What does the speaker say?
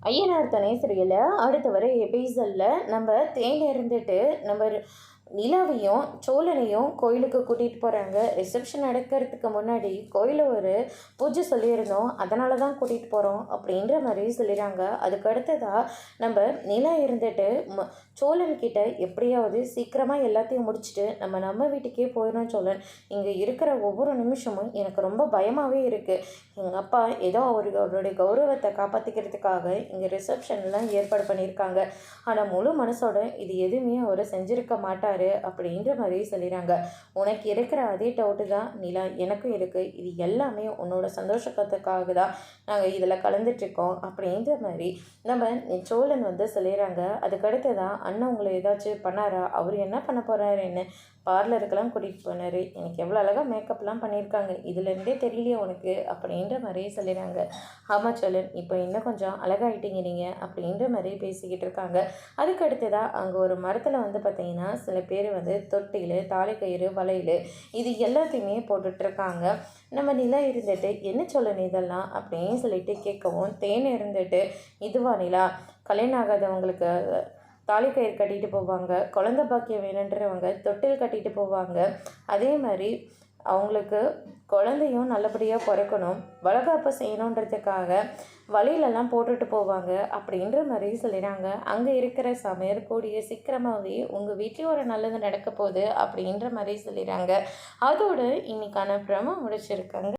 ஐயனார் துணை சீரியல்ல அடுத்து வர எபிசோடில் நம்ம தேன் இருந்துட்டு நம்ம நிலாவையும் சோழனையும் கோயிலுக்கு கூட்டிகிட்டு போகிறாங்க. ரிசப்ஷன் நடக்கிறதுக்கு முன்னாடி கோயிலில் ஒரு பூஜை சொல்லியிருந்தோம், அதனால தான் கூட்டிகிட்டு போகிறோம் அப்படின்ற மாதிரி சொல்லிடுறாங்க. அதுக்கு அடுத்ததாக நம்ம நிலா இருந்துட்டு சோழன்கிட்ட எப்படியாவது சீக்கிரமாக எல்லாத்தையும் முடிச்சுட்டு நம்ம வீட்டுக்கே போயிடும் சோழன், இங்கே இருக்கிற ஒவ்வொரு நிமிஷமும் எனக்கு ரொம்ப பயமாகவே இருக்குது. எங்கள் அப்பா ஏதோ அவருடைய கௌரவத்தை காப்பாற்றிக்கிறதுக்காக இங்கே ரிசப்ஷன்லாம் ஏற்பாடு பண்ணியிருக்காங்க. ஆனால் முழு மனசோட இது எதுவுமே அவர் செஞ்சுருக்க மாட்டார் அப்படின்ற மாதிரி சொல்லிடுறாங்க. உனக்கு இருக்கிற அதே டவுட்டு தான் நிலா எனக்கும் இருக்குது. இது எல்லாமே உன்னோட சந்தோஷத்துக்காக தான் நாங்கள் இதில் கலந்துட்டுருக்கோம் அப்படின்ற மாதிரி நம்ம சோழன் சொல்லிடுறாங்க. அதுக்கடுத்து தான் அண்ணன் உங்களை ஏதாச்சும் பண்ணாரா, அவர் என்ன பண்ண போகிறாருன்னு பார்லருக்கெல்லாம் கூட்டிகிட்டு போனார். எனக்கு எவ்வளோ அழகாக மேக்கப்லாம் பண்ணியிருக்காங்க, இதுலேருந்தே தெரியலையே உனக்கு அப்படின்ற மாதிரியே சொல்லிடுறாங்க. ஆமாம் சோழன், இப்போ இன்னும் கொஞ்சம் அழகாயிட்டீங்க நீங்கள் அப்படின்ற மாதிரி பேசிக்கிட்டு இருக்காங்க. அதுக்கு அடுத்ததாக அங்கே ஒரு மரத்தில் பார்த்தீங்கன்னா சில பேர் தொட்டில், தாலிக்கயிறு, வளையல் இது எல்லாத்தையுமே போட்டுட்ருக்காங்க. நம்ம நிலா இருந்துட்டு என்ன சோழன் இதெல்லாம் அப்படின்னு சொல்லிட்டு கேட்கவும், தேன் இருந்துட்டு இதுவா நிலா, கல்யாணம் ஆகாதவங்களுக்கு தாலி கயிறு கட்டிட்டு போவாங்க, குழந்த பாக்கியம் வேணுன்றவங்க தொட்டில் கட்டிட்டு போவாங்க, அதே மாதிரி அவங்களுக்கு குழந்தையும் நல்லபடியாக பிறக்கணும், வளகாப்பு செய்யணுன்றதுக்காக வழியிலெல்லாம் போட்டுட்டு போவாங்க அப்படின்ற மாதிரி சொல்லிடுறாங்க. அங்கே இருக்கிற சமையல் கூடிய சீக்கிரமாகவே உங்கள் வீட்லேயும் ஒரு நல்லது நடக்க போகுது அப்படின்ற மாதிரி சொல்லிடுறாங்க. அதோடு இன்னைக்கான ப்ரோமோ முடிச்சிருக்காங்க.